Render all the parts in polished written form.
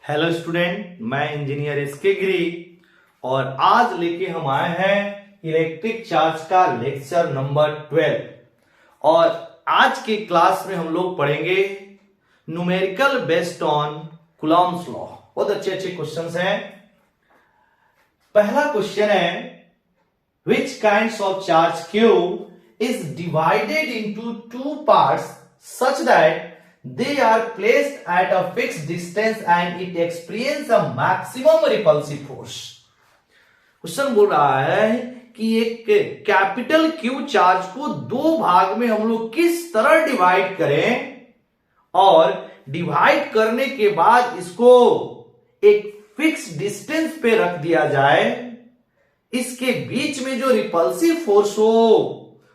Hello student, मैं engineer SK गिरी और आज लेके हम आए हैं इलेक्ट्रिक चार्ज का लेक्चर नंबर 12। और आज के क्लास में हम लोग पढ़ेंगे numerical based on Coulomb's law. बहुत अच्छे अच्छे क्वेश्चंस हैं। पहला क्वेश्चन है, which kinds of charge q is divided into two parts such that they are placed at a fixed distance and it experience a maximum repulsive force। Question बोल रहा है कि एक कैपिटल क्यू चार्ज को दो भाग में हम लोग किस तरह डिवाइड करें और डिवाइड करने के बाद इसको एक फिक्स डिस्टेंस पे रख दिया जाए, इसके बीच में जो रिपल्सिव फोर्स हो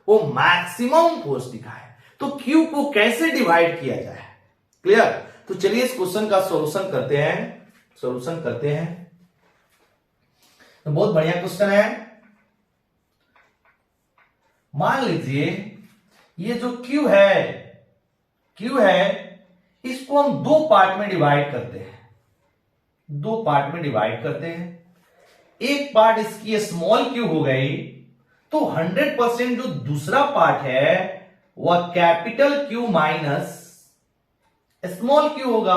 वो मैक्सिमम फोर्स दिखाए। तो क्यू को कैसे डिवाइड किया जाए, क्लियर? तो चलिए इस क्वेश्चन का सॉल्यूशन करते हैं। तो बहुत बढ़िया क्वेश्चन है। मान लीजिए ये जो क्यू है इसको हम दो पार्ट में डिवाइड करते हैं। एक पार्ट इसकी स्मॉल क्यू हो गई, तो 100% जो दूसरा पार्ट है वह capital Q minus small Q होगा।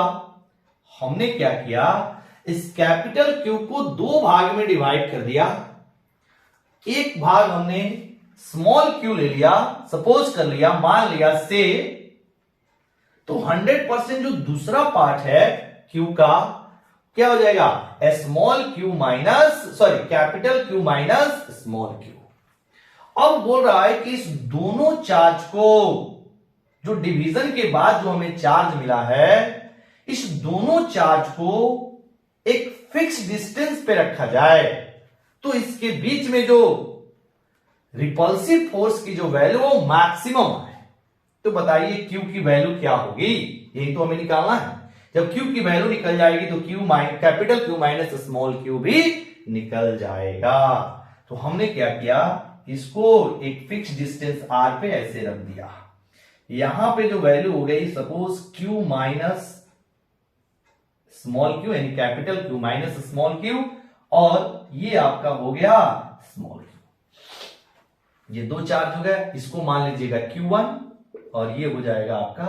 हमने क्या किया, इस कैपिटल क्यू को दो भाग में डिवाइड कर दिया। एक भाग हमने स्मॉल क्यू ले लिया, सपोज कर लिया, मान लिया से, तो 100% जो दूसरा पार्ट है क्यू का क्या हो जाएगा, capital Q minus small Q. अब बोल रहा है कि इस दोनों चार्ज को, जो डिवीजन के बाद जो हमें चार्ज मिला है, इस दोनों चार्ज को एक फिक्स डिस्टेंस पे रखा जाए तो इसके बीच में जो रिपल्सिव फोर्स की जो वैल्यू वो मैक्सिमम है। तो बताइए क्यू की वैल्यू क्या होगी, यही तो हमें निकालना है। जब क्यू की वैल्यू निकल जाएगी तो capital Q minus small Q भी निकल जाएगा। तो हमने क्या किया, इसको एक फिक्स डिस्टेंस आर पे ऐसे रख दिया। यहां पे जो वैल्यू हो गई, suppose Q minus small Q यानी capital Q minus small Q, और ये आपका हो गया स्मॉल क्यू। ये दो चार्ज हो गए, इसको मान लीजिएगा Q1 और ये हो जाएगा आपका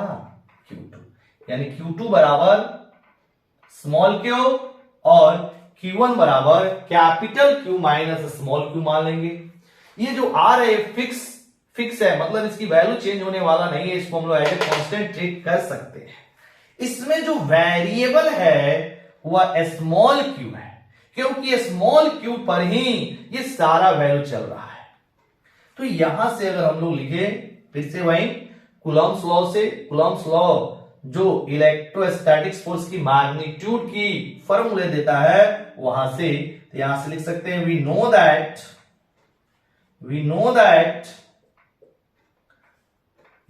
Q2, यानी Q2 बराबर स्मॉल क्यू और Q1 बराबर capital Q minus small Q मान लेंगे। ये जो R है फिक्स है, मतलब इसकी वैल्यू चेंज होने वाला नहीं है, इसको हम लोग एज ए कांस्टेंट ट्रीट कर सकते हैं। इसमें जो वेरिएबल है वह स्मॉल क्यू है, क्योंकि स्मॉल क्यू पर ही ये सारा वैल्यू चल रहा है। तो यहां से अगर हम लोग लिखे फिर से वही कूलॉम्स लॉ जो इलेक्ट्रोस्टैटिक्स फोर्स की मैग्नीट्यूड की फॉर्मूले देता है, वहां से तो यहां से लिख सकते हैं, we know that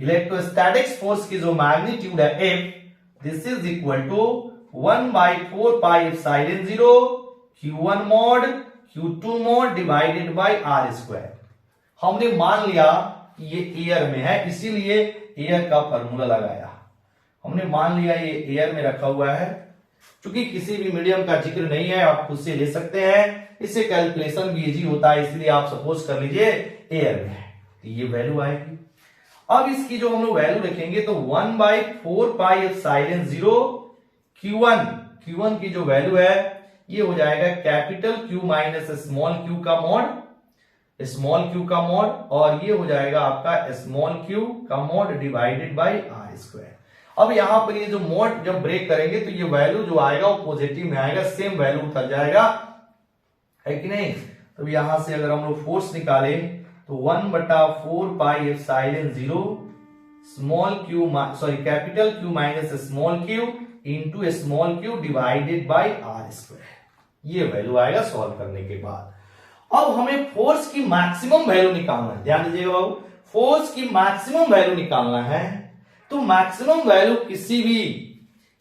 electrostatics force की जो मैग्नीट्यूड है F, this is equal to 1/4 pi epsilon 0 Q1 mod Q2 mod divided by R square. हमने मान लिया कि ये एयर में है, इसीलिए एयर का फॉर्मूला लगाया। हमने मान लिया ये एयर में रखा हुआ है, क्योंकि किसी भी मीडियम का जिक्र नहीं है, आप खुद से ले सकते हैं, इससे कैलकुलेशन भी इजी होता है, इसलिए आप सपोज कर लीजिए एयर में है, तो ये वैल्यू आएगी। अब इसकी जो हम लोग वैल्यू रखेंगे तो 1/4 पाई एप्सिलॉन 0 Q1 की जो वैल्यू है ये हो जाएगा capital Q minus small Q का मॉड, और ये हो जाएगा आपका स्मॉल क्यू का mod divided by R square. अब यहां पर ये जो मॉड जब ब्रेक करेंगे तो ये वैल्यू जो आएगा वो पॉजिटिव में आएगा, सेम वैल्यू उतर जाएगा, है कि नहीं? तो यहां से अगर हम लोग फोर्स निकाले तो 1/4 pi epsilon 0 capital Q minus small Q into small Q divided by R square, ये वैल्यू आएगा सॉल्व करने के बाद। अब हमें फोर्स की मैक्सिमम वैल्यू निकालना है, ध्यान दीजिएगा बाबू, फोर्स की मैक्सिमम वैल्यू निकालना है। तो मैक्सिमम वैल्यू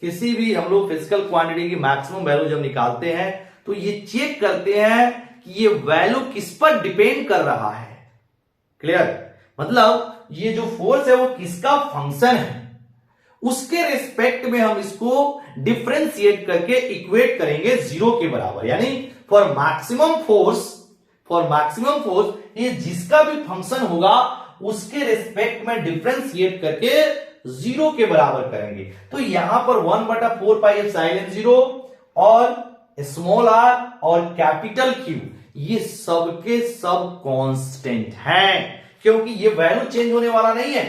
किसी भी हम लोग फिजिकल क्वांटिटी की मैक्सिमम वैल्यू जब निकालते हैं तो ये चेक करते हैं कि ये वैल्यू किस पर डिपेंड कर रहा है, क्लियर? मतलब ये जो फोर्स है वो किसका फंक्शन है, उसके रेस्पेक्ट में हम इसको डिफरेंशिएट करके इक्वेट करेंगे जीरो के बराबर। यानी फॉर मैक्सिमम फोर्स ये जिसका भी फंक्शन होगा उसके रेस्पेक्ट में डिफरेंशिएट करके जीरो के बराबर करेंगे। तो यहां पर 1/4 पाई एप्सिलॉन जीरो और स्मॉल आर और कैपिटल क्यू ये सबके सब कांस्टेंट हैं, क्योंकि ये वैल्यू चेंज होने वाला नहीं है।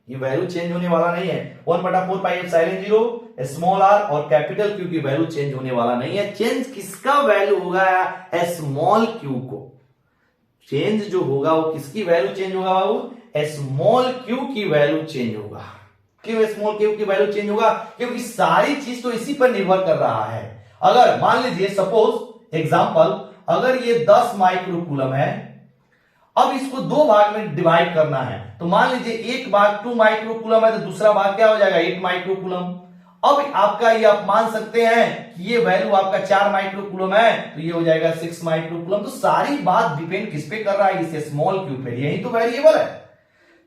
1/4 pi epsilon zero small R और कैपिटल क्यू की वैल्यू चेंज होने वाला नहीं है। चेंज किसका वैल्यू होगा? स्मॉल क्यू को। चेंज जो होगा वो किसकी वैल्यू चेंज होगा बाबू? स्मॉल क्यू की वैल्यू चेंज होगा। क्यों स्मॉल क्यू की वैल्यू चेंज होगा? क्योंकि सारी चीज तो इसी पर निर्भर कर रहा है। अगर मान लीजिए सपोज एग्जांपल, अगर ये 10 माइक्रोकूलम है, अब इसको दो भाग में डिवाइड करना है, तो मान लीजिए एक भाग 2 माइक्रोकूलम है तो दूसरा भाग क्या हो जाएगा? 8 माइक्रोकूलम। अब आपका ये आप मान सकते हैं कि ये वैल्यू आपका 4 माइक्रोकूलम है तो ये हो जाएगा 6 माइक्रोकूलम। तो सारी बात डिपेंड किस पे कर रहा है? इस स्मॉल क्यू पे। यही तो वेरिएबल है।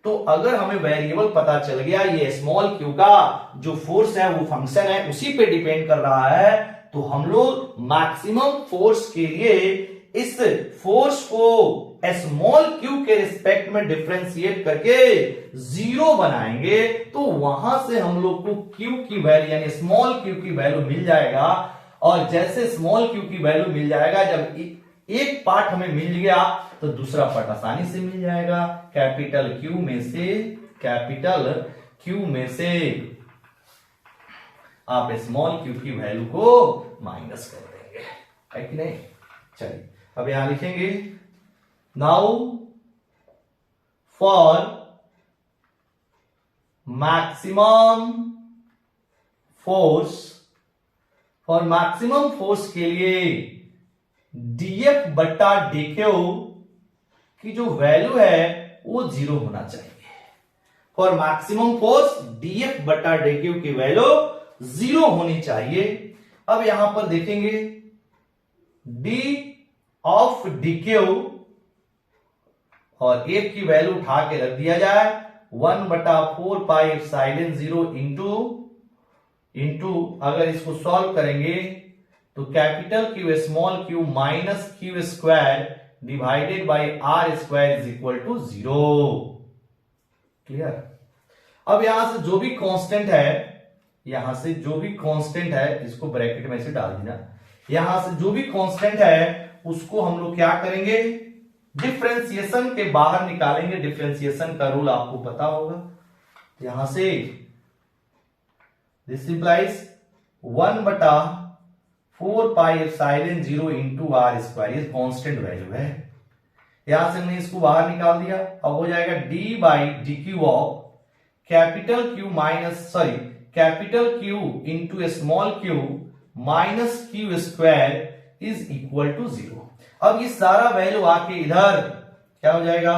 तो अगर हमें वेरिएबल पता चल गया ये स्मॉल क्यू का जो फोर्स है वो फंक्शन है उसी पे डिपेंड कर रहा है, तो हम लोग मैक्सिमम फोर्स के लिए इस फोर्स को स्मॉल क्यू के रिस्पेक्ट में डिफरेंशिएट करके जीरो बनाएंगे। तो वहां से हम लोग को क्यू की वैल्यू यानी स्मॉल क्यू की वैल्यू मिल जाएगा। और जैसे स्मॉल क्यू की वैल्यू मिल जाएगा, जब एक पार्ट हमें मिल गया तो दूसरा पार्ट आसानी से मिल जाएगा। कैपिटल क्यू में से आप स्मॉल क्यू की वैल्यू को माइनस कर देंगे, है कि नहीं? चलिए अब यहां लिखेंगे नाउ फॉर मैक्सिमम फोर्स के लिए डीएफ बट्टा डीक्यू की जो वैल्यू है वो जीरो होना चाहिए। फॉर मैक्सिमम फोर्स डीएफ बट्टा डीक्यू की वैल्यू जीरो होनी चाहिए। अब यहां पर देखेंगे डी ऑफ डीक्यू और एफ की वैल्यू उठा के रख दिया जाए 1/4 पाई एप्सिलॉन जीरो इंटू अगर इसको सॉल्व करेंगे तो capital Q small Q minus Q square divided by R square is equal to zero. Clear? अब यहां से जो भी कांस्टेंट है इसको ब्रैकेट में से डाल देना। यहां से जो भी कांस्टेंट है उसको हम लोग क्या करेंगे? डिफरेंशिएशन के बाहर निकालेंगे। डिफरेंशिएशन का रूल आपको पता होगा। यहां से this implies 1/4 pi epsilon zero into R square, ये कांस्टेंट वैल्यू है। यहां से हमने इसको बाहर निकाल दिया। अब हो जाएगा D by D Q of capital Q into small Q minus Q square is equal to zero. अब ये सारा वैल्यू आके इधर क्या हो जाएगा?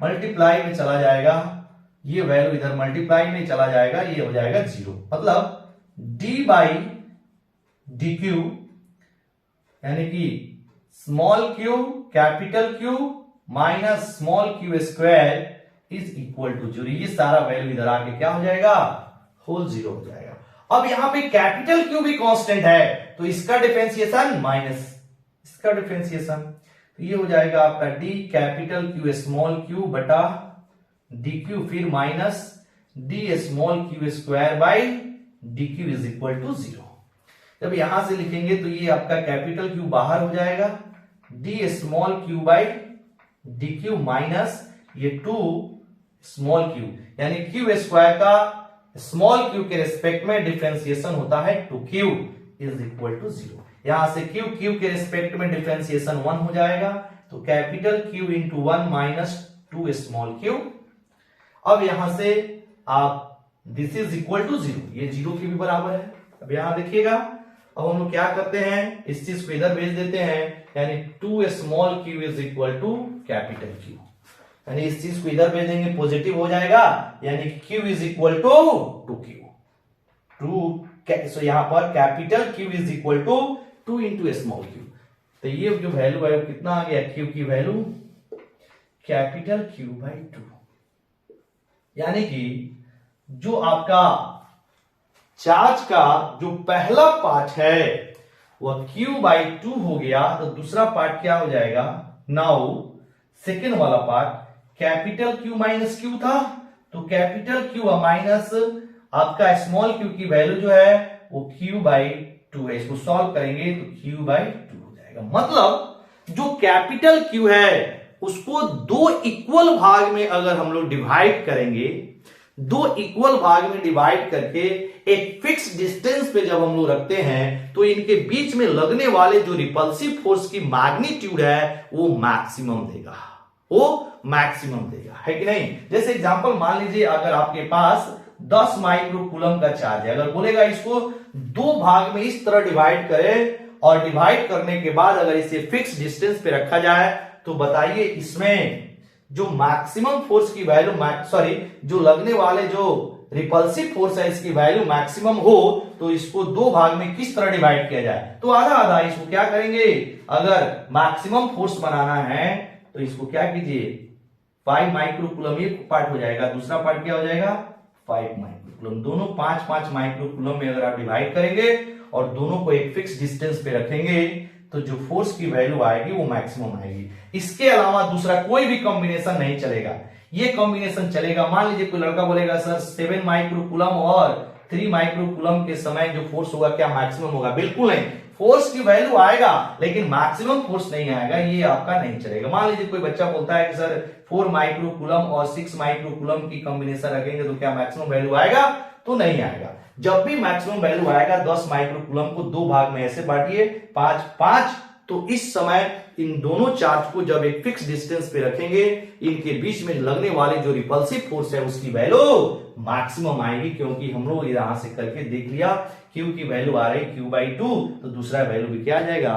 मल्टीप्लाई में चला जाएगा। ये वैल्यू इधर मल्टीप्लाई में चला जाएगा, ये हो जाएगा जीरो। मतलब डी बाई डी क्यू यानी कि small Q capital Q minus small Q square is equal to zero. ये सारा वैल्यू इधर आके क्या हो जाएगा? होल जीरो हो जाएगा। अब यहां पे कैपिटल क्यू भी कांस्टेंट है तो इसका डिफरेंशिएशन माइनस इसका डिफरेंशिएशन, तो ये हो जाएगा आपका D capital Q small Q बटा डी क्यू फिर minus D small Q square by D Q is equal to zero. जब यहां से लिखेंगे तो ये आपका कैपिटल क्यू बाहर हो जाएगा, D small Q by D Q minus ये 2 स्मॉल क्यू यानी क्यू स्क्वायर का स्मॉल क्यू के रिस्पेक्ट में डिफरेंशिएशन होता है 2q is equal to zero. यहां से क्यू के रिस्पेक्ट में डिफरेंशिएशन 1 हो जाएगा, तो capital Q into 1 minus 2 small Q. अब यहां से आप this is equal to zero, ये जीरो के भी बराबर है। अब यहां देखिएगा, अब हम लोग क्या करते हैं, इस चीज को इधर भेज देते हैं, यानी 2 small Q is equal to capital Q, यानी इस चीज को इधर भेजेंगे पॉजिटिव हो जाएगा, यानी Q is equal to 2q। So यहां पर capital Q is equal to 2 into small Q. तो ये जो वैल्यू है वो कितना आ गया, क्यू की वैल्यू कैपिटल क्यू बाई 2, यानी कि जो आपका चार्ज का जो पहला पार्ट है वह Q/2 हो गया, तो दूसरा पार्ट क्या हो जाएगा, नाउ सेकेंड वाला part capital Q minus Q था, तो कैपिटल Q माइनस आपका स्मॉल q की वैल्यू जो है वो Q/2 है। इसको सॉल्व करेंगे तो Q/2 हो जाएगा। मतलब जो कैपिटल Q है उसको दो इक्वल भाग में अगर हम लोग डिवाइड करेंगे, दो इक्वल भाग में डिवाइड करके एक फिक्स डिस्टेंस पे जब हम लोग रखते हैं तो इनके बीच में लगने वाले जो रिपल्सिव फोर्स की मैग्नीट्यूड है वो मैक्सिमम देगा, वो मैक्सिमम देगा, है कि नहीं। जैसे एग्जांपल मान लीजिए अगर आपके पास 10 माइक्रोकूलम का चार्ज है, अगर बोलेगा इसको दो भाग में इस तरह डिवाइड करें और डिवाइड करने के बाद अगर इसे फिक्स डिस्टेंस पे रखा जाए तो बताइए इसमें जो मैक्सिमम फोर्स की वैल्यू, सॉरी जो लगने वाले जो रिपल्सिव फोर्स है इसकी वैल्यू मैक्सिमम हो तो इसको दो भाग में किस तरह डिवाइड किया जाए, तो आधा आधा। इसको क्या करेंगे, अगर मैक्सिमम फोर्स बनाना है तो इसको क्या कीजिए 5 माइक्रोकूलम एक पार्ट हो जाएगा, दूसरा पार्ट क्या हो जाएगा 5 माइक्रोकूलम, दोनों 5-5 माइक्रोकूलम में अगर आप डिवाइड करेंगे और दोनों को एक फिक्स डिस्टेंस पे रखेंगे तो जो फोर्स की वैल्यू आएगी वो मैक्सिमम आएगी। इसके अलावा दूसरा कोई भी कॉम्बिनेशन नहीं चलेगा, ये कॉम्बिनेशन चलेगा। मान लीजिए कोई लड़का बोलेगा सर 7 माइक्रोकूलम और 3 माइक्रोकूलम के समय जो फोर्स होगा क्या मैक्सिमम होगा, बिल्कुल नहीं, फोर्स की वैल्यू आएगा लेकिन मैक्सिमम फोर्स नहीं आएगा, ये आपका नहीं चलेगा। मान लीजिए कोई बच्चा बोलता है कि सर 4 माइक्रोकूलम और 6 माइक्रोकूलम की कॉम्बिनेशन रखेंगे तो क्या मैक्सिमम वैल्यू आएगा, तो नहीं आएगा। जब भी मैक्सिमम वैल्यू आएगा 10 माइक्रोकूलम को दो भाग में ऐसे बांटिए 5-5, तो इस समय इन दोनों चार्ज को जब एक फिक्स डिस्टेंस पे रखेंगे इनके बीच में लगने वाली जो रिपल्सिव फोर्स है उसकी वैल्यू मैक्सिमम आएगी, क्योंकि हम लोग यहां से करके देख लिया Q की वैल्यू आ रही Q/2, तो दूसरा वैल्यू भी क्या आ जाएगा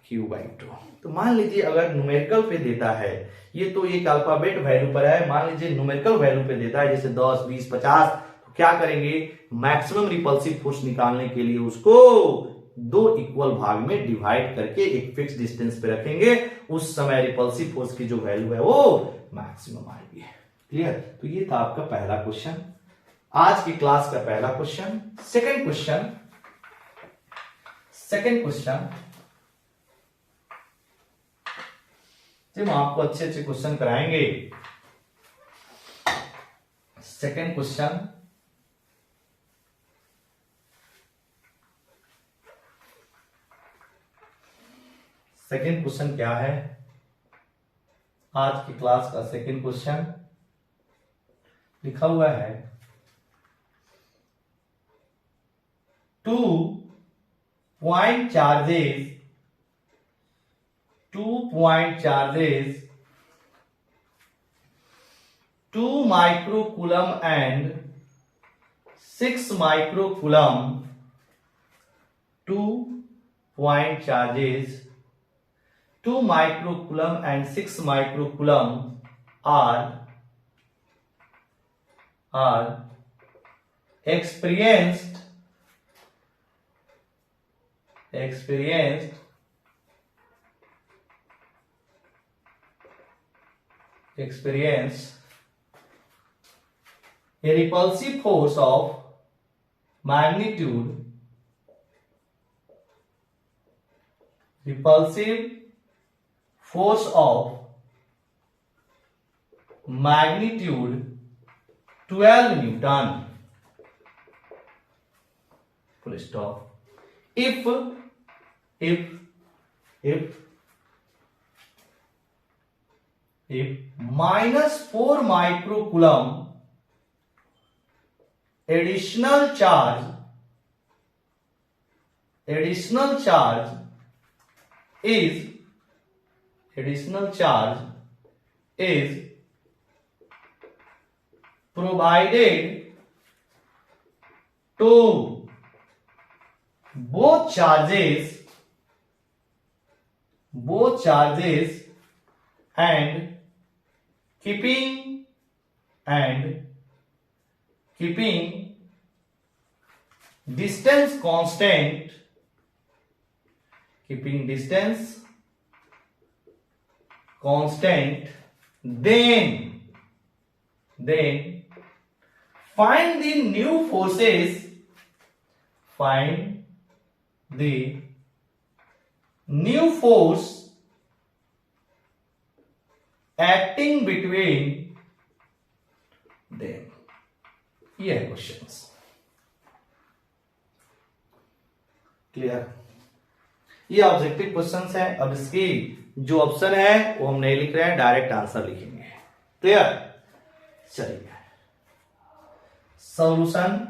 Q/2। तो मान लीजिए अगर न्यूमेरिकल पे देता है, ये तो एक अल्फाबेट वैल्यू पर है, मान लीजिए न्यूमेरिकल वैल्यू पे देता है जैसे 10, 20, 50, तो क्या करेंगे मैक्सिमम रिपल्सिव फोर्स निकालने के लिए उसको दो इक्वल भाग में डिवाइड करके एक फिक्स डिस्टेंस पे रखेंगे, उस समय रिपल्सिव फोर्स की जो वैल्यू है वो मैक्सिमम आएगी। क्लियर, तो ये था आपका पहला क्वेश्चन, आज की क्लास का पहला क्वेश्चन। सेकंड क्वेश्चन हम आपको अच्छे अच्छे क्वेश्चन कराएंगे। सेकंड क्वेश्चन, सेकेंड क्वेश्चन क्या है आज की क्लास का सेकेंड क्वेश्चन लिखा हुआ है 2 point charges 2 microcoulomb and 6 microcoulomb 2 point charges 2 microcoulomb and 6 microcoulomb are experienced a repulsive force of magnitude force of magnitude 12 Newton. Full stop. If -4 microcoulomb additional charge is provided to both charges and keeping distance constant, then find the new forces find the new force acting between them. ये है question. Clear? ये objective questions है। अब इसकी जो option है वो हम नहीं लिख रहे हैं, डायरेक्ट आंसर लिखेंगे। क्लियर? चलिए सॉल्यूशन।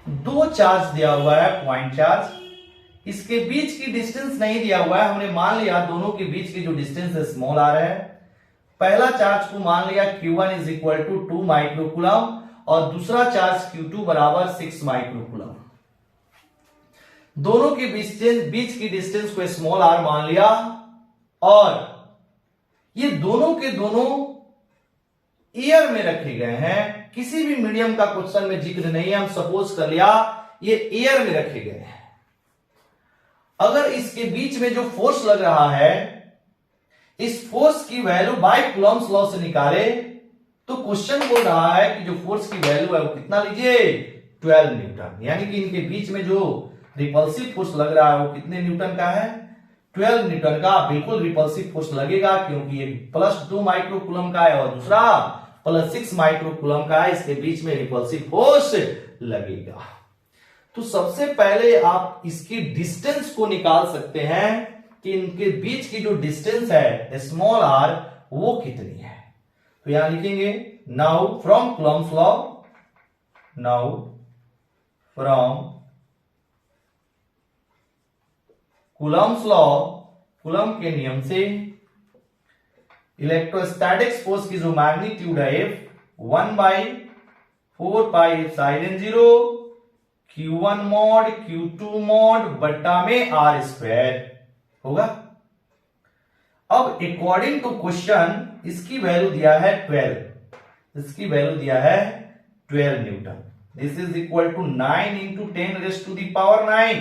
दो चार्ज दिया हुआ है, पॉइंट चार्ज। इसके बीच की डिस्टेंस नहीं दिया हुआ है, हमने मान लिया दोनों के बीच की जो डिस्टेंस है स्मॉल आ रहा है। पहला चार्ज को मान लिया Q1 is equal to 2 microcoulomb और दूसरा चार्ज Q2 बराबर 6 माइक्रोकूलम। दोनों के बीच की डिस्टेंस को स्मॉल आर मान लिया और ये दोनों के दोनों एयर में रखे गए हैं। किसी भी मीडियम का क्वेश्चन में जिक्र नहीं है, हम सपोज कर लिया ये एयर में रखे गए हैं। अगर इसके बीच में जो फोर्स लग रहा है, इस फोर्स की वैल्यू बाय कूलम्स लॉ से निकाले तो क्वेश्चन बोल रहा है कि जो फोर्स की वैल्यू है वो कितना लीजिए, 12 न्यूटन। यानी कि इनके बीच में जो रिपल्सिव फोर्स लग रहा है वो कितने न्यूटन का है, 12 न्यूटन का। बिल्कुल रिपल्सिव फोर्स लगेगा क्योंकि ये +2 माइक्रोकूलम का है और दूसरा +6 माइक्रोकूलम का है। इसके बीच में रिपल्सिव फोर्स लगेगा। तो सबसे पहले आप इसकी डिस्टेंस को निकाल सकते हैं कि इनके बीच की जो डिस्टेंस है स्मॉल आर वो कितनी है। तो यहां लिखेंगे now from Coulomb's law, now from Coulomb's law, coulomb के नियम से इलेक्ट्रोस्टैटिक्स फोर्स की जो मैग्नीट्यूड है F 1/4πε0 Q1 mod Q2 mod बट्टा में R स्क्वायर होगा। अब अकॉर्डिंग टू क्वेश्चन इसकी वैल्यू दिया है 12, इसकी वैल्यू दिया है 12 newton. This is equal to 9 into 10 raise to the power 9।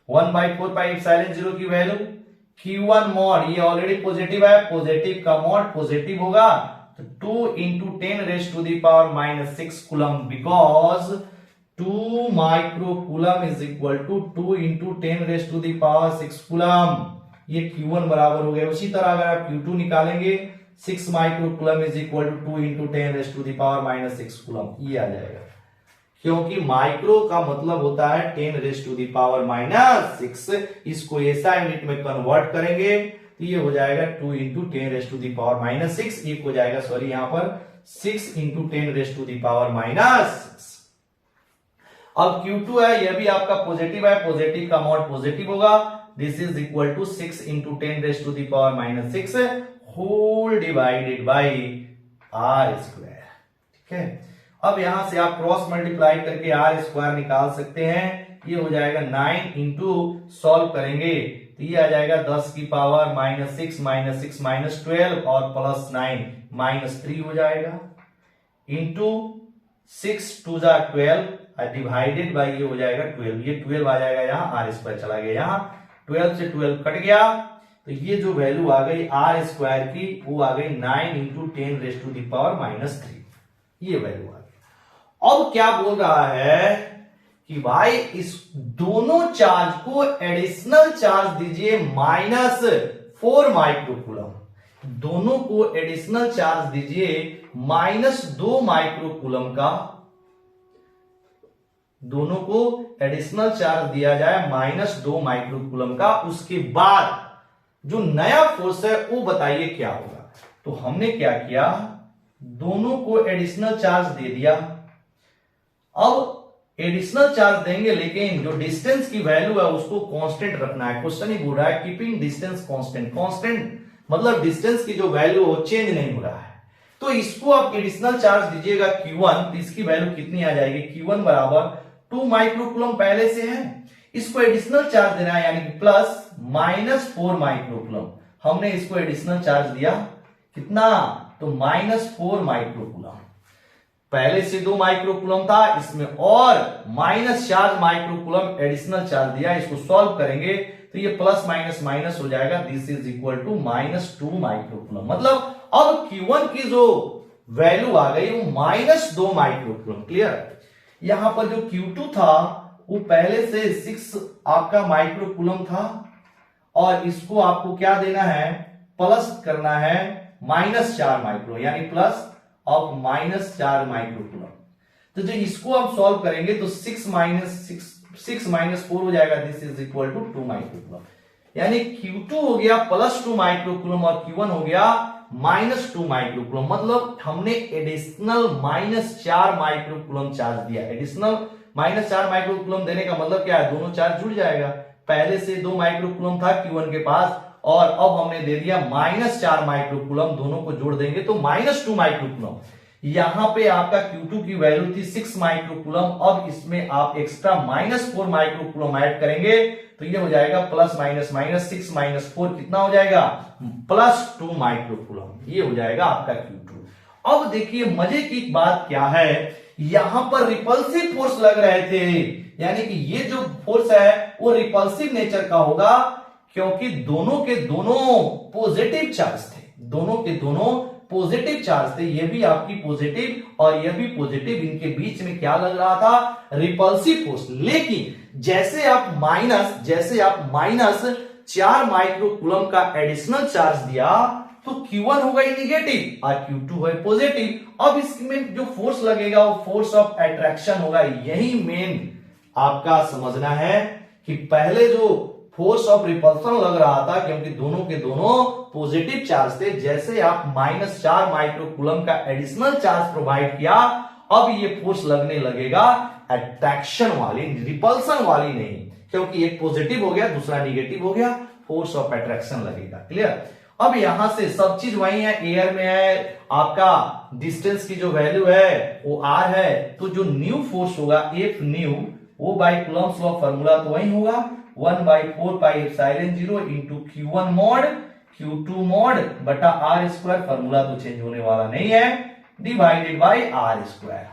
1/4πε0 की वैल्यू Q1 मॉड, ये ऑलरेडी पॉजिटिव है, पॉजिटिव का मॉड पॉजिटिव होगा तो 2 into 10 raise to the power -6 coulomb, because 2 microcoulomb is equal to 2 into 10 raise to the power 6 coulomb. ये Q1 बराबर हो गया। उसी तरह अगर आप Q2 निकालेंगे 6 microcoulomb is equal to 2 into 10 raise to the power -6 coulomb, ये आ जाएगा। क्योंकि माइक्रो का मतलब होता है 10 रेज टू दी पावर -6। इसको ऐसा यूनिट में कन्वर्ट करेंगे तो ये हो जाएगा 2 into 10 raise to the power -6। एक हो जाएगा सॉरी यहां पर 6 into 10 raise to the power -6। अब Q2 है, यह भी आपका पॉजिटिव है, पॉजिटिव का मॉड पॉजिटिव होगा। This is equal to 6 into 10 raise to the power -6 whole divided by R square. ठीक है, अब यहां से आप क्रॉस मल्टीप्लाई करके R स्क्वायर निकाल सकते हैं। ये हो जाएगा 9 इंटू सॉल्व करेंगे तो ये आ जाएगा 10 की पावर -6 -6 -12 और +9 -3 हो जाएगा इंटू 6 2 जा 12 डिवाइडेड बाई ये हो जाएगा 12। ये 12 आ जाएगा यहाँ, R स्क्वायर चला गया यहाँ, 12 से 12 कट गया तो ये जो वैल्यू आ गई R स्क्वायर की वो आ गई 9 into 10 raise to the power -3। ये वैल्यू आ गई। अब क्या बोल रहा है कि भाई इस दोनों चार्ज को एडिशनल चार्ज दीजिए -4 माइक्रोकूलम। दोनों को एडिशनल चार्ज दीजिए -2 माइक्रोकूलम का। दोनों को एडिशनल चार्ज दिया जाए -2 माइक्रोकूलम का। उसके बाद जो नया फोर्स है वो बताइए क्या होगा। तो हमने क्या किया, दोनों को एडिशनल चार्ज दे दिया। अब एडिशनल चार्ज देंगे लेकिन जो डिस्टेंस की वैल्यू है उसको कांस्टेंट रखना है। क्वेश्चन ही बोल रहा है कीपिंग डिस्टेंस कांस्टेंट। कांस्टेंट मतलब डिस्टेंस की जो वैल्यू हो चेंज नहीं हो रहा है। तो इसको आप एडिशनल चार्ज दीजिएगा Q1 तो इसकी वैल्यू कितनी आ जाएगी, Q1 बराबर 2 माइक्रोकूलम पहले से है, इसको एडिशनल चार्ज देना है यानी कि +-4 माइक्रोकूलम। हमने इसको एडिशनल चार्ज दिया कितना, तो -4 माइक्रोकूलम। पहले से 2 माइक्रोकूलम था, इसमें और -4 माइक्रोकूलम एडिशनल चार्ज दिया। इसको सॉल्व करेंगे तो ये प्लस माइनस माइनस हो जाएगा। This is equal to -2 microcoulomb. मतलब अब Q1 की जो वैल्यू आ गई वो -2 माइक्रोकूलम। क्लियर? यहां पर जो Q2 था वो पहले से 6 आपका माइक्रोकूलम था और इसको आपको क्या देना है, प्लस करना है -4 माइक्रो, यानी प्लस ऑफ -4 माइक्रोकूलम। तो जो इसको आप सॉल्व करेंगे तो 6 माइनस 4 हो जाएगा, this is equal to 2 microcoulomb. यानी Q2 हो गया +2 माइक्रोकूलम और Q1 हो गया -2 माइक्रोकूलम। मतलब हमने एडिशनल -4 माइक्रोकूलम चार्ज दिया। एडिशनल -4 माइक्रोकूलम देने का मतलब क्या है, दोनों चार्ज जुड़ जाएगा। पहले से 2 माइक्रोकूलम था Q1 के पास और अब हमने दे दिया -4 माइक्रोकूलम, दोनों को जोड़ देंगे तो -2 माइक्रोकूलम। यहां पे आपका Q2 की वैल्यू थी 6 माइक्रोकूलम, अब इसमें आप एक्स्ट्रा -4 माइक्रोकूलम ऐड करेंगे तो ये हो जाएगा प्लस माइनस माइनस 6 - 4 कितना हो जाएगा, +2 माइक्रोकूलम। ये हो जाएगा आपका Q2। अब देखिए मजे की बात क्या है, यहां पर रिपल्सिव फोर्स लग रहे थे, यानी कि ये जो फोर्स है वो रिपल्सिव नेचर का होगा क्योंकि दोनों के दोनों पॉजिटिव चार्ज थे। दोनों के दोनों पॉजिटिव चार्ज थे, ये भी आपकी पॉजिटिव और ये भी पॉजिटिव, इनके बीच में क्या लग रहा था, रिपल्सिव फोर्स। लेकिन जैसे आप माइनस 4 माइक्रोकूलम का एडिशनल चार्ज दिया तो Q1 होगा निगेटिव और Q2 है पॉजिटिव। अब इसमें जो फोर्स लगेगा वो फोर्स ऑफ अट्रैक्शन होगा। यही मेन आपका समझना है कि पहले जो फोर्स ऑफ रिपल्सन लग रहा था क्योंकि दोनों के दोनों पॉजिटिव चार्ज थे, जैसे आप -4 माइक्रोकूलम का एडिशनल चार्ज प्रोवाइड किया अब ये फोर्स लगने लगेगा अट्रैक्शन वाली, रिपल्सन वाली नहीं, क्योंकि एक पॉजिटिव हो गया दूसरा निगेटिव हो गया, फोर्स ऑफ अट्रैक्शन लगेगा। क्लियर? अब यहां से सब चीज वही है, एयर में है, आपका डिस्टेंस की जो वैल्यू है वो r है, तो जो न्यू फोर्स होगा F न्यू वो बाय कूलम्स लॉ फॉर्मूला तो वही होगा 1/4πε0 into Q1 mod Q2 mod बटा r², फॉर्मूला तो चेंज होने वाला नहीं है, डिवाइडेड बाय r²।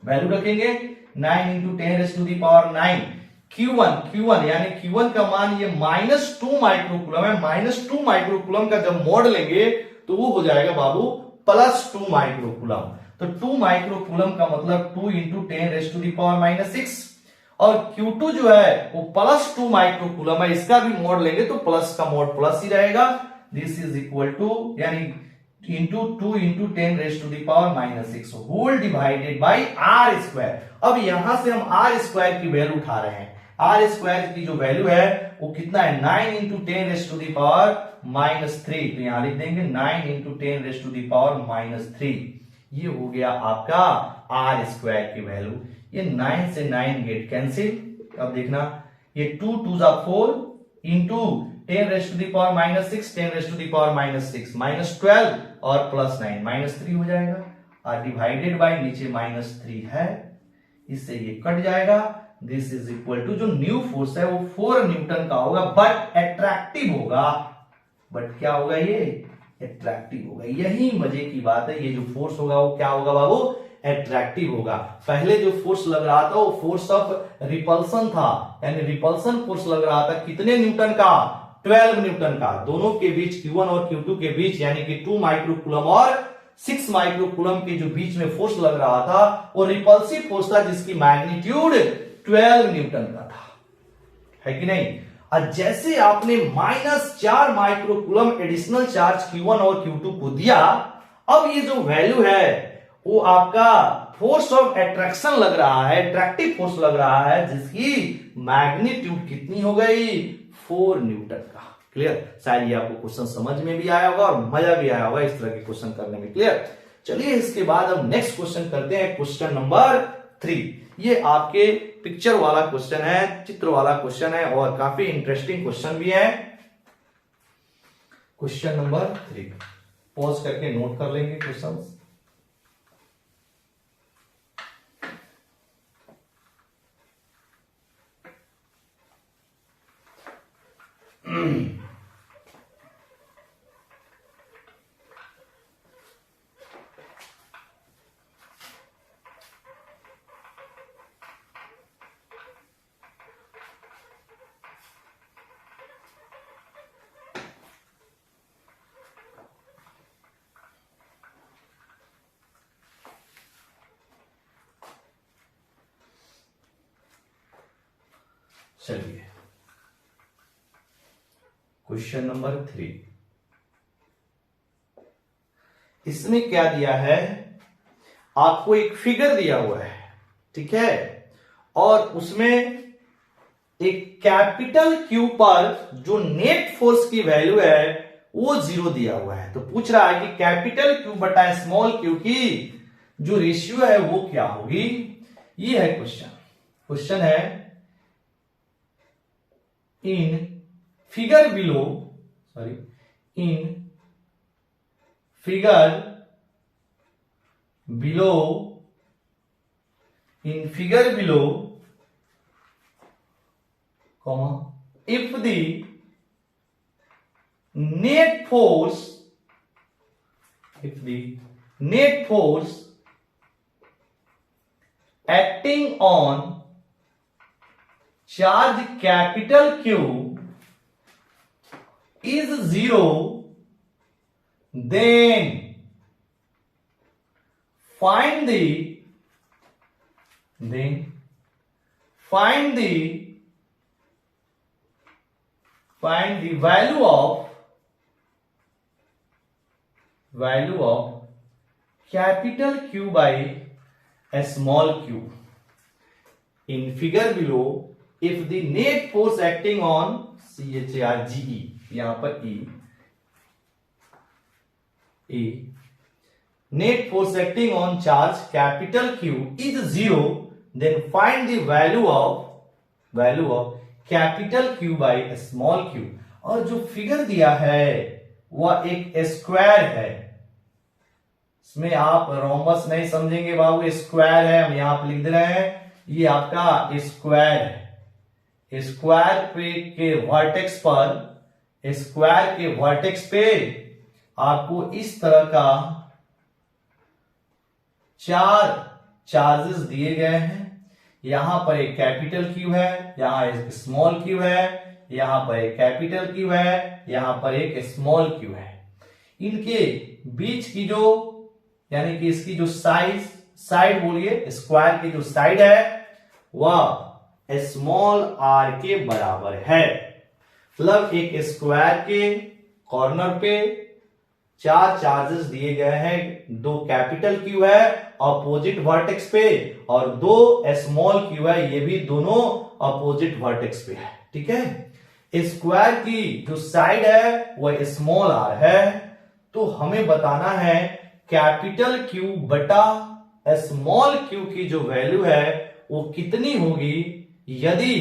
वैल्यू रखेंगे 9 इंटू 10⁻⁹ Q1 यानी Q1 का मान ये -2 माइक्रोकूलम है। -2 माइक्रोकूलम का जब मॉड लेंगे तो वो हो जाएगा बाबू +2 माइक्रोकूलम। तो 2 माइक्रोकूलम का मतलब 2 इंटू 10⁻⁻6 और Q2 जो है वो +2 माइक्रोकूलम है, इसका भी मॉड लेंगे तो प्लस का मॉड प्लस ही रहेगा, दिस इज इक्वल टू यानी into 2 into 10⁻⁻6 whole divided by r²। अब यहां से हम r² की वैल्यू उठा रहे हैं, r² की जो वैल्यू है वो कितना है 9 इंटू 10⁻⁻3, तो यहां लिख देंगे 9 इंटू 10⁻⁻3, ये हो गया आपका r² की वैल्यू। ये 9 से 9 गेट कैंसिल, अब देखना ये 2 2 4 इंटू 10⁻⁻6 10⁻⁻6 -12 और +9 -3 हो जाएगा और डिवाइडेड बाय नीचे -3 है, इससे ये कट जाएगा, दिस इज इक्वल टू जो न्यू फोर्स है वो 4 न्यूटन का होगा बट अट्रैक्टिव होगा। बट क्या होगा, ये अट्रैक्टिव होगा। यही मजे की बात है, ये जो फोर्स होगा वो क्या होगा बाबू, अट्रैक्टिव होगा। पहले जो फोर्स लग रहा था वो फोर्स ऑफ रिपल्सन था, यानी रिपल्सन फोर्स लग रहा था कितने न्यूटन का, 12 न्यूटन का। दोनों के बीच Q1 और Q2 के बीच यानी कि 2 माइक्रोकूलम और 6 माइक्रोकूलम के जो बीच में फोर्स लग रहा था वो रिपल्सिव फोर्स था जिसकी मैग्नीट्यूड 12 न्यूटन का था, है कि नहीं। और जैसे आपने -4 माइक्रोकूलम एडिशनल चार्ज Q1 और Q2 को दिया, अब ये जो वैल्यू है वो आपका फोर्स ऑफ अट्रैक्शन लग रहा है, अट्रैक्टिव फोर्स लग रहा है, जिसकी मैग्नीट्यूड कितनी हो गई, 4 न्यूटन का। क्लियर? शायद ये आपको क्वेश्चन समझ में भी आया होगा और मजा भी आया होगा इस तरह के क्वेश्चन करने में। क्लियर? चलिए इसके बाद हम नेक्स्ट क्वेश्चन करते हैं, क्वेश्चन नंबर 3। ये आपके पिक्चर वाला क्वेश्चन है, चित्र वाला क्वेश्चन है और काफी इंटरेस्टिंग क्वेश्चन भी है। क्वेश्चन नंबर 3 पॉज करके नोट कर लेंगे क्वेश्चन। चलिए क्वेश्चन नंबर 3, इसमें क्या दिया है, आपको एक फिगर दिया हुआ है, ठीक है, और उसमें एक कैपिटल क्यू पर जो नेट फोर्स की वैल्यू है वो 0 दिया हुआ है। तो पूछ रहा है कि कैपिटल क्यू बटा स्मॉल क्यू की जो रेशियो है वो क्या होगी। ये है क्वेश्चन। क्वेश्चन है in figure below, in figure below if the net force acting on charge capital Q is 0, then find the value of capital Q by a small q. In figure below, if the net force acting on CHARGE, यहां पर E net force acting on charge capital Q is 0, then find the value of capital Q by small q। और जो figure दिया है वह एक square है, इसमें आप रोमबस नहीं समझेंगे बाबू, स्क्वायर है, हम यहां पर लिख दे रहे हैं, ये आपका स्क्वायर है। स्क्वायर के वर्टेक्स पे आपको इस तरह का 4 चार्जेस दिए गए हैं। यहां पर एक कैपिटल क्यू है, यहां एक स्मॉल क्यू है, यहां पर एक कैपिटल क्यू है, यहां पर एक स्मॉल क्यू है। इनके बीच की जो यानी कि इसकी जो साइड बोलिए, स्क्वायर की जो साइड है वह स्मॉल आर के बराबर है। मतलब एक स्क्वायर के कॉर्नर पे 4 चार्जेस दिए गए हैं, 2 कैपिटल क्यू है अपोजिट वर्टेक्स पे और 2 स्मॉल क्यू है, ये भी दोनों अपोजिट वर्टेक्स पे है, ठीक है। स्क्वायर की जो साइड है वह स्मॉल आर है, तो हमें बताना है कैपिटल क्यू बटा स्मॉल क्यू की जो वैल्यू है वो कितनी होगी यदि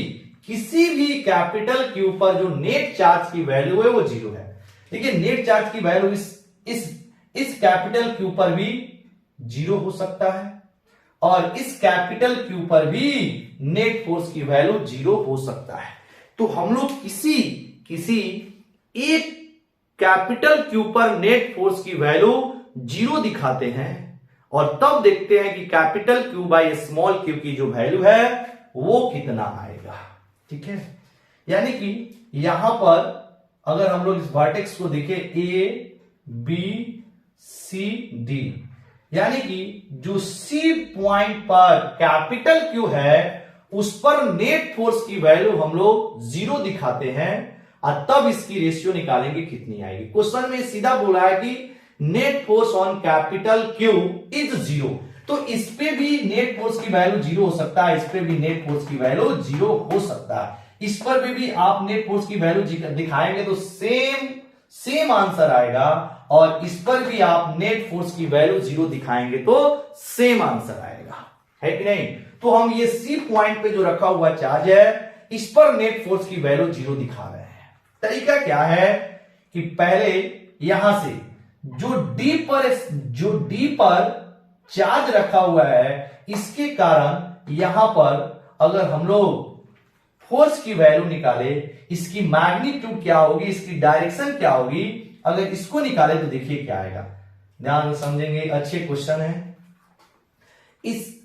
किसी भी कैपिटल क्यू पर जो नेट चार्ज की वैल्यू है वो 0 है। देखिए नेट चार्ज की वैल्यू इस कैपिटल क्यू पर भी 0 हो सकता है और इस कैपिटल क्यू पर भी नेट फोर्स की वैल्यू 0 हो सकता है। तो हम लोग किसी एक कैपिटल क्यू पर नेट फोर्स की वैल्यू 0 दिखाते हैं और तब देखते हैं कि capital Q by small Q की जो वैल्यू है वो कितना आएगा, ठीक है। यानी कि यहां पर अगर हम लोग इस वर्टेक्स को देखें A B C D, यानी कि जो C पॉइंट पर कैपिटल क्यू है उस पर नेट फोर्स की वैल्यू हम लोग 0 दिखाते हैं और तब इसकी रेशियो निकालेंगे कितनी आएगी। क्वेश्चन में सीधा बोला है कि net force on capital Q is 0, तो इस पे भी नेट फोर्स की वैल्यू 0 हो सकता है, इस पे भी नेट फोर्स की वैल्यू 0 हो सकता है, इस पर भी आप नेट फोर्स की वैल्यू दिखाएंगे तो सेम आंसर आएगा और इस पर भी आप नेट फोर्स की वैल्यू 0 दिखाएंगे तो सेम आंसर आएगा, है कि नहीं। तो हम ये सी पॉइंट पे जो रखा हुआ चार्ज है इस पर नेट फोर्स की वैल्यू 0 दिखा रहे हैं। तरीका क्या है कि पहले यहां से जो डी पर चार्ज रखा हुआ है इसके कारण यहां पर अगर हम लोग फोर्स की वैल्यू निकाले, इसकी मैग्नीट्यूड क्या होगी, इसकी डायरेक्शन क्या होगी, अगर इसको निकाले तो देखिए क्या आएगा। ध्यान समझेंगे, अच्छे क्वेश्चन है। इस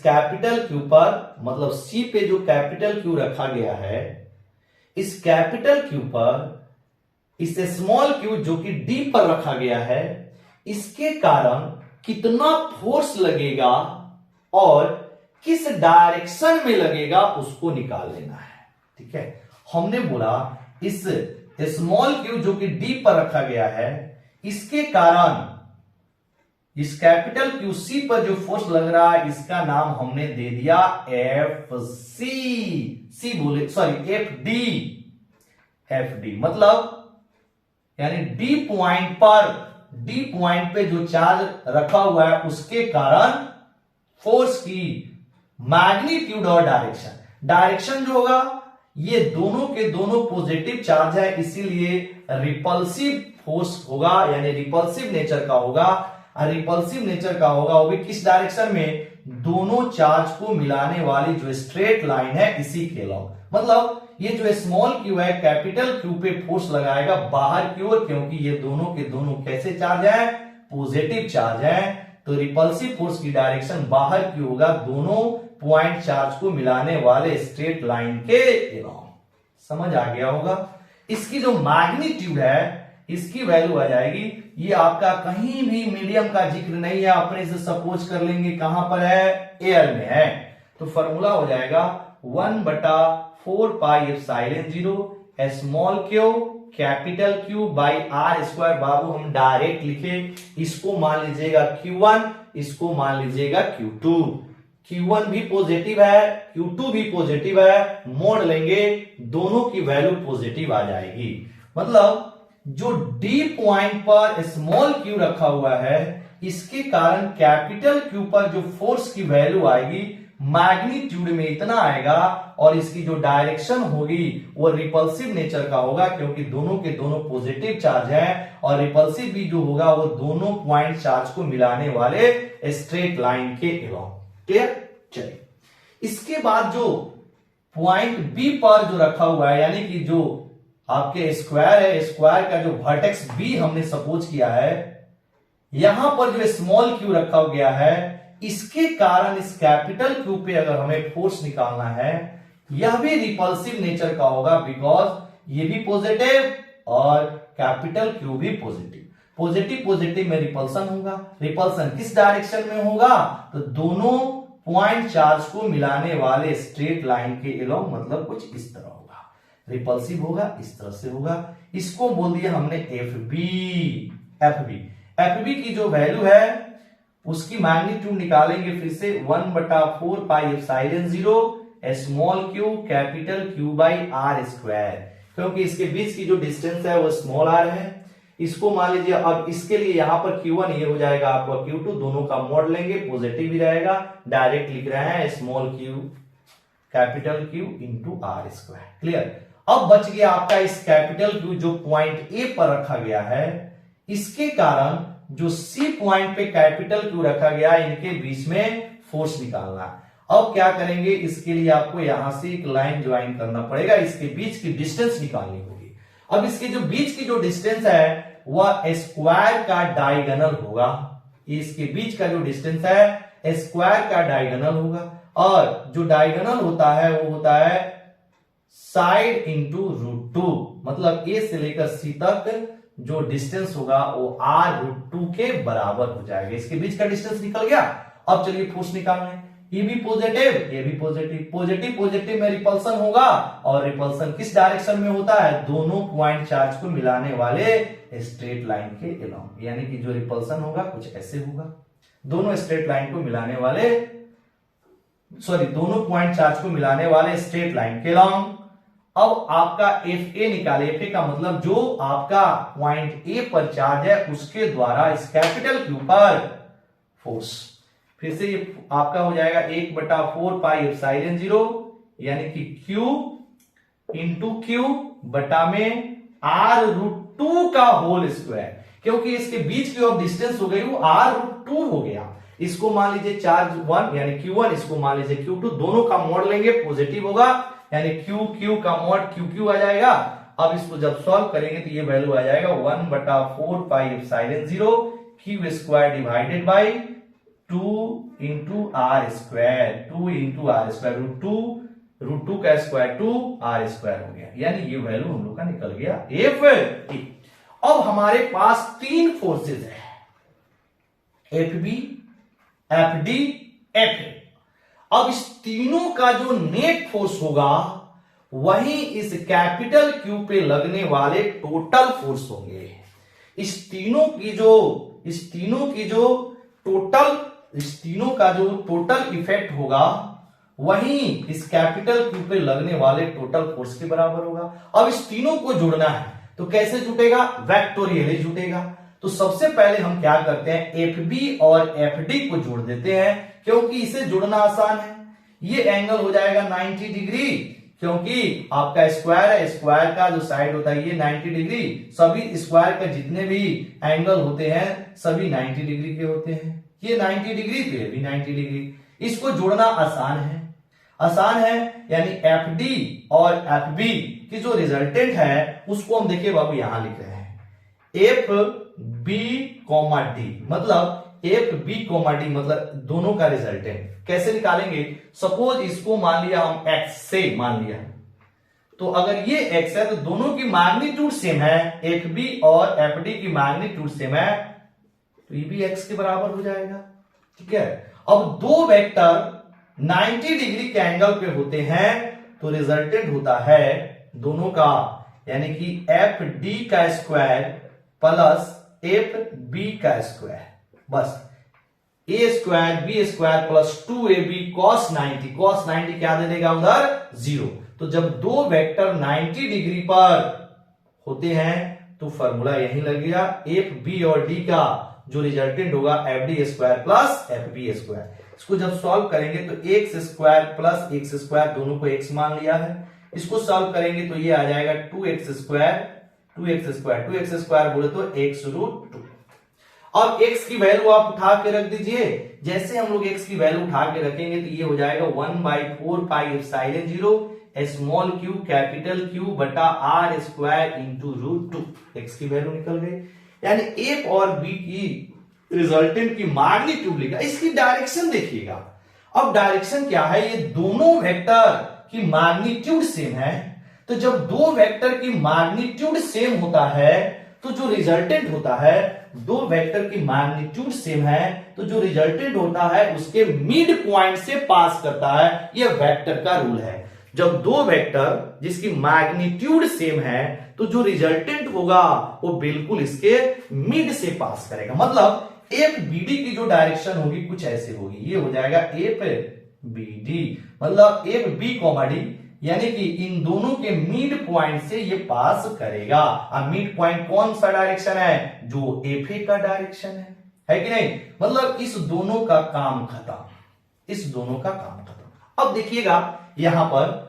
कैपिटल क्यू पर मतलब सी पे जो कैपिटल क्यू रखा गया है, इस कैपिटल क्यू पर इस स्मॉल क्यू जो कि डी पर रखा गया है, इसके कारण कितना फोर्स लगेगा और किस डायरेक्शन में लगेगा उसको निकाल लेना है। ठीक है, हमने बोला इस स्मॉल क्यू जो कि डी पर रखा गया है, इसके कारण इस कैपिटल क्यू सी पर जो फोर्स लग रहा है इसका नाम हमने दे दिया एफ सी बोले, सॉरी एफ डी मतलब यानी डी पॉइंट पे जो चार्ज रखा हुआ है उसके कारण फोर्स की मैग्नीट्यूड और डायरेक्शन जो होगा, ये दोनों के दोनों पॉजिटिव चार्ज है, इसीलिए रिपल्सिव फोर्स होगा, यानी रिपल्सिव नेचर का होगा। रिपल्सिव नेचर का होगा वो भी किस डायरेक्शन में, दोनों चार्ज को मिलाने वाली जो स्ट्रेट लाइन है इसी के अलॉन्ग। मतलब ये जो स्मॉल क्यू है कैपिटल क्यू पे फोर्स लगाएगा बाहर की ओर, क्योंकि ये दोनों के दोनों कैसे चार्ज है, पॉजिटिव चार्ज है, तो रिपल्सिव फोर्स की डायरेक्शन बाहर की होगा, दोनों पॉइंट चार्ज को मिलाने वाले स्ट्रेट लाइन के अलॉन्ग। समझ आ गया होगा। इसकी जो मैग्नीट्यूड है इसकी वैल्यू आ जाएगी, ये आपका कहीं भी मीडियम का जिक्र नहीं है, अपने से सपोज कर लेंगे कहां पर है, एयर में है, तो फॉर्मूला हो जाएगा 1/4πε0 small Q capital Q by R square. बाबू हम डायरेक्ट लिखे, इसको मान लीजिएगा Q1, इसको मान लीजिएगा Q2। Q1 भी पॉजिटिव है, Q2 भी पॉजिटिव है, मोड़ लेंगे दोनों की वैल्यू पॉजिटिव आ जाएगी। मतलब जो डी पॉइंट पर स्मॉल क्यू रखा हुआ है इसके कारण कैपिटल क्यू पर जो फोर्स की वैल्यू आएगी मैग्नीट्यूड में इतना आएगा, और इसकी जो डायरेक्शन होगी वो रिपल्सिव नेचर का होगा, क्योंकि दोनों के दोनों पॉजिटिव चार्ज हैं, और रिपल्सिव भी जो होगा वो दोनों पॉइंट चार्ज को मिलाने वाले स्ट्रेट लाइन के अलॉन्ग। क्लियर? चलिए, इसके बाद जो पॉइंट बी पर जो रखा हुआ है, यानी कि जो आपके स्क्वायर है, स्क्वायर का जो वर्टेक्स बी हमने सपोज किया है, यहां पर जो स्मॉल क्यू रखा गया है, इसके कारण इस कैपिटल क्यू पे अगर हमें फोर्स निकालना है, यह भी रिपल्सिव नेचर का होगा, बिकॉज ये भी पॉजिटिव और कैपिटल क्यू भी पॉजिटिव। पॉजिटिव में रिपल्सन होगा, रिपल्सन किस डायरेक्शन में होगा, तो दोनों पॉइंट चार्ज को मिलाने वाले स्ट्रेट लाइन के अलॉन्ग, मतलब कुछ इस तरह होगा, रिपल्सिव होगा, इस तरह से होगा। इसको बोल दिया हमने एफ बी की जो वैल्यू है उसकी मैग्नीट्यूड निकालेंगे फिर से 1/4πε0 small Q capital Q by R square, क्योंकि इसके बीच की जो डिस्टेंस है वो स्मॉल आर है। इसको मान लीजिए, अब इसके लिए यहां पर Q1 ये हो जाएगा आपका Q2, दोनों का मोड लेंगे, पॉजिटिव ही रहेगा, डायरेक्ट लिख रहे हैं small Q capital Q into R square. Clear? अब बच गया आपका इस कैपिटल क्यू जो पॉइंट ए पर रखा गया है, इसके कारण जो सी पॉइंट पे कैपिटल क्यू रखा गया है, इनके बीच में फोर्स निकालना। अब क्या करेंगे, इसके लिए आपको यहां से एक लाइन ज्वाइन करना पड़ेगा, इसके बीच की डिस्टेंस निकालनी होगी। अब इसके जो बीच की जो डिस्टेंस है वह स्क्वायर का डायगोनल होगा, इसके बीच का जो डिस्टेंस है स्क्वायर का डायगोनल होगा, और जो डायगोनल होता है वो होता है साइड इंटू √2, मतलब ए से लेकर सी तक जो डिस्टेंस होगा वो r√2 के बराबर हो जाएगा। इसके बीच का डिस्टेंस निकल गया। अब चलिए फोर्स निकालना है, ये भी पॉजिटिव, ये भी पॉजिटिव, पॉजिटिव में रिपल्सन होगा, और रिपल्सन किस डायरेक्शन में होता है, दोनों पॉइंट चार्ज को मिलाने वाले स्ट्रेट लाइन के अलॉन्ग, यानी कि जो रिपल्सन होगा कुछ ऐसे होगा, दोनों स्ट्रेट लाइन को मिलाने वाले, दोनों पॉइंट चार्ज को मिलाने वाले स्ट्रेट लाइन के अलॉन्ग। अब आपका एफ ए निकाले, एफ ए का मतलब जो आपका पॉइंट ए पर चार्ज है उसके द्वारा इस कैपिटल क्यू पर फोर्स। फिर से ये आपका हो जाएगा 1/4πε0, यानी कि Q इंटू क्यू बटा में r√2 का होल स्क्वायर, क्योंकि इसके बीच की अब डिस्टेंस हो गई वो r√2 हो गया। इसको मान लीजिए चार्ज 1 यानी Q1, इसको मान लीजिए Q2, दोनों का मोड लेंगे, पॉजिटिव होगा, यानी Q का मोड QQ आ जाएगा। अब इसको जब सॉल्व करेंगे तो ये वैल्यू आ जाएगा 1/4πε0 Q square divided by 2 into R square, √2 का स्क्वायर 2 आर स्क्वायर हो गया, यानी ये वैल्यू हम लोग का निकल गया एफ ए। अब हमारे पास तीन फोर्सेज है, F B, F D, F A. अब इस तीनों का जो नेट फोर्स होगा वही इस कैपिटल क्यू पे लगने वाले टोटल फोर्स होंगे। इस तीनों का जो टोटल इफेक्ट होगा वही इस कैपिटल क्यू पे लगने वाले टोटल फोर्स के बराबर होगा। अब इस तीनों को जोड़ना है तो कैसे जुटेगा, वेक्टोरियली जुटेगा। तो सबसे पहले हम क्या करते हैं, एफ बी और एफ डी को जोड़ देते हैं क्योंकि इसे जोड़ना आसान है। ये एंगल हो जाएगा 90 डिग्री क्योंकि आपका स्क्वायर है, स्क्वायर का जो साइड होता है ये 90 डिग्री। सभी स्क्वायर के जितने भी एंगल होते हैं सभी 90 डिग्री के होते हैं। ये 90 डिग्री तो ये भी 90 डिग्री। इसको जोड़ना आसान है यानी एफ डी और एफ बी की जो रिजल्टेंट है उसको हम देखिए बाबू यहां लिख रहे हैं एफ बी कॉमा डी, मतलब एफ बी कॉमा डी मतलब दोनों का रिजल्टेंट कैसे निकालेंगे। सपोज इसको मान लिया हम एक्स से मान लिया, तो अगर ये एक्स है तो दोनों की मैग्नीट्यूड सेम है, एफ बी और एफ डी की मैग्नीट्यूड सेम है तो ये भी एक्स के बराबर हो जाएगा। ठीक है, अब दो वेक्टर 90 डिग्री के एंगल पे होते हैं तो रिजल्टेंट होता है दोनों का यानी कि एफ डी का स्क्वायर प्लस एफ बी का स्क्वायर, बस A square B square plus 2ab cos 90 क्या दे देगा उधर 0। तो जब दो वेक्टर 90 डिग्री पर होते हैं तो फॉर्मूला यही लग गया, एफ बी और डी का जो रिजल्टेंट होगा F D square plus F B square. इसको जब सॉल्व करेंगे तो X square plus X square दोनों को एक्स मान लिया है, इसको सॉल्व करेंगे तो ये आ जाएगा 2x स्क्वायर बोले तो x√2। अब x की वैल्यू आप उठा के रख दीजिए, जैसे हम लोग x की वैल्यू उठा के रखेंगे तो ये हो जाएगा 1/4 pi epsilon 0 small Q capital Q बटा आर स्क्वायर इंटू √2। x की वैल्यू निकल गई, यानी a और b की रिजल्टेंट की मैग्नीट्यूड लिखा। इसकी डायरेक्शन देखिएगा, अब डायरेक्शन क्या है, ये दोनों वेक्टर की मैग्नीट्यूड सेम है, तो जब दो वेक्टर की मैग्नीट्यूड सेम होता है तो जो रिजल्टेंट होता है, दो वेक्टर की मैग्नीट्यूड सेम है तो जो रिजल्टेंट होता है उसके मिड पॉइंट से पास करता है, यह वेक्टर का रूल है। जब दो वेक्टर जिसकी मैग्नीट्यूड सेम है तो जो रिजल्टेंट होगा वो बिल्कुल इसके मिड से पास करेगा, मतलब एफ बी डी की जो डायरेक्शन होगी कुछ ऐसे होगी, ये हो जाएगा एफ बी डी मतलब एफ बी कॉमा डी, यानी कि इन दोनों के मिड पॉइंट से ये पास करेगा। अब मिड पॉइंट कौन सा डायरेक्शन है, जो एफ ए का डायरेक्शन है कि नहीं, मतलब इस दोनों का काम खत्म। अब देखिएगा यहां पर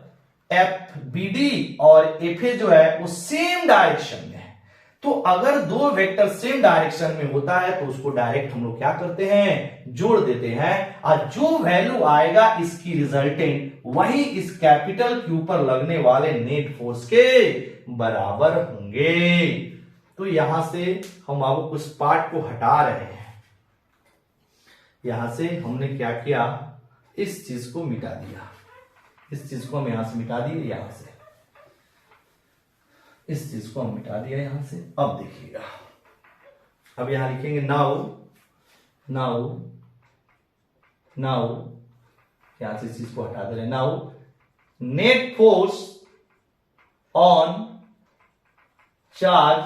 एफ बी डी और एफ ए जो है वो सेम डायरेक्शन में है, तो अगर दो वेक्टर सेम डायरेक्शन में होता है तो उसको डायरेक्ट हम लोग क्या करते हैं, जोड़ देते हैं, और जो वैल्यू आएगा इसकी रिजल्टेंट वही इस कैपिटल क्यू पर लगने वाले नेट फोर्स के बराबर होंगे। तो यहां से हम आपको कुछ पार्ट को हटा रहे हैं, यहां से हमने क्या किया, इस चीज को मिटा दिया, इस चीज को हम यहां से मिटा दिए, यहां से इस चीज को हम मिटा दिया यहां से। अब देखिएगा, अब यहां लिखेंगे नाउ यहां से इस चीज को हटा दे रहे हैं, now net force on charge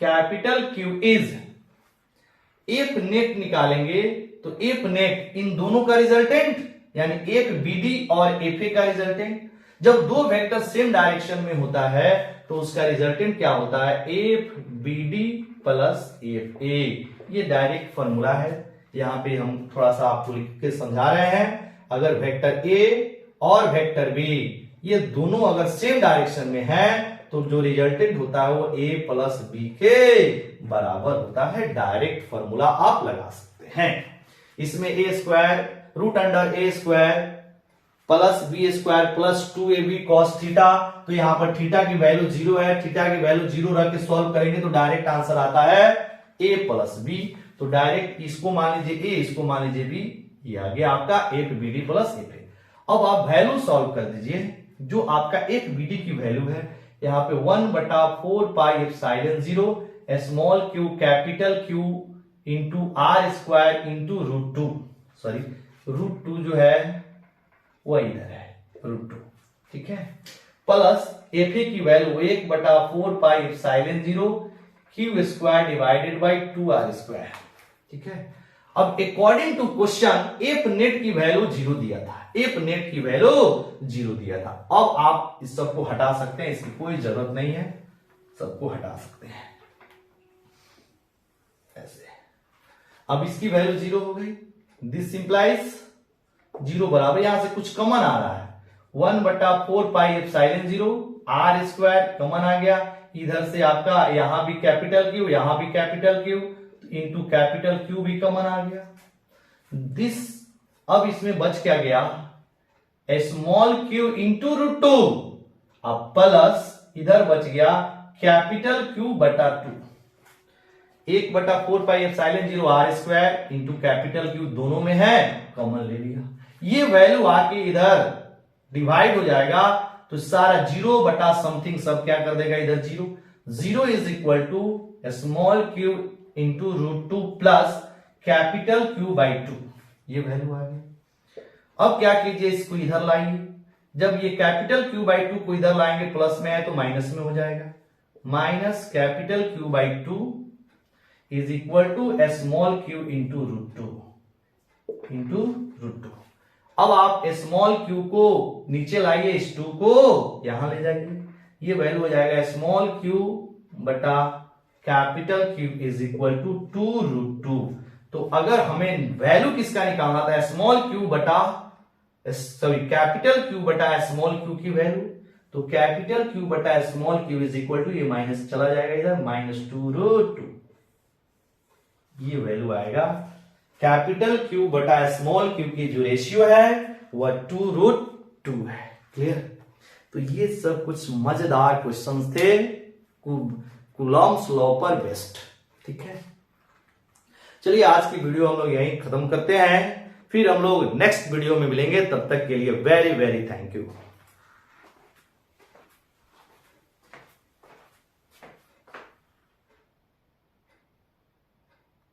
capital Q is, F net निकालेंगे तो एफ नेट इन दोनों का रिजल्टेंट यानी एफ बी डी और एफ ए का रिजल्टेंट। जब दो वेक्टर सेम डायरेक्शन में होता है तो उसका रिजल्टेंट क्या होता है, F B D plus F A. ये डायरेक्ट फॉर्मूला है, यहां पे हम थोड़ा सा आपको लिख के समझा रहे हैं। अगर वेक्टर ए और वेक्टर बी ये दोनों अगर सेम डायरेक्शन में है तो जो रिजल्टेंट होता है वो ए प्लस बी के बराबर होता है। डायरेक्ट फॉर्मूला आप लगा सकते हैं। इसमें A square root under A square plus B square plus 2ab cos theta, तो यहां पर थीटा की वैल्यू 0 है, थीटा की वैल्यू 0 रख के सॉल्व करेंगे तो डायरेक्ट आंसर आता है a प्लस बी। तो डायरेक्ट इसको मान लीजिए a, इसको मान लीजिए b, ये आ गया आपका F B D plus F A. अब आप वैल्यू सॉल्व कर दीजिए, जो आपका एफ बी डी की वैल्यू है यहां पे 1/4 pi epsilon 0 small Q capital Q into R square into √2, sorry √2 जो है वो इधर है √2, ठीक है। प्लस एफ ए की value 1/4πε0 Q square divided by 2r², ठीक है। अब according to question F net की वैल्यू 0 दिया था, एफ नेट की वैल्यू 0 दिया था। अब आप इस सबको हटा सकते हैं, इसकी कोई जरूरत नहीं है, सबको हटा सकते हैं ऐसे। अब इसकी वैल्यू 0 हो गई, दिस इंप्लाइज 0 बराबर, यहां से कुछ कॉमन आ रहा है 1/4πε0 r² कॉमन आ गया, इधर से आपका यहां भी कैपिटल क्यू, यहां भी capital Q, into capital Q भी कॉमन आ गया दिस। अब इसमें बच क्या गया, स्मॉल क्यू इंटू √2, अब प्लस इधर बच गया कैपिटल क्यू बटा 2, 1/4πε0 r² इंटू कैपिटल क्यू दोनों में है, कॉमन ले लिया। ये वैल्यू आके इधर डिवाइड हो जाएगा तो सारा 0 बटा समथिंग सब क्या कर देगा इधर 0, 0 is equal to small Q into √2 plus capital Q by 2, ये वैल्यू आ गई। अब क्या कीजिए, इसको इधर लाइए, जब ये कैपिटल क्यू बाई 2 को इधर लाएंगे प्लस में है तो माइनस में हो जाएगा, minus capital Q by 2 is equal to small Q into √2। अब आप स्मॉल क्यू को नीचे लाइए, इस 2 को यहां ले जाइए, ये वैल्यू हो जाएगा स्मॉल क्यू बटा capital Q is equal to 2√2। तो अगर हमें वैल्यू किसका निकालना था, स्मॉल क्यू बटा कैपिटल क्यू बटा स्मॉल क्यू की वैल्यू, तो कैपिटल क्यू बटा small Q is equal to, ये माइनस चला जाएगा इधर, -2√2, ये वैल्यू आएगा। कैपिटल क्यू बटा स्मॉल क्यू की जो रेशियो है वह 2√2 है। क्लियर? तो ये सब कुछ मजेदार क्वेश्चंस थे कूलॉम्स लॉ पर बेस्ड, ठीक है। चलिए आज की वीडियो हम लोग यहीं खत्म करते हैं, फिर हम लोग नेक्स्ट वीडियो में मिलेंगे, तब तक के लिए वेरी वेरी थैंक यू।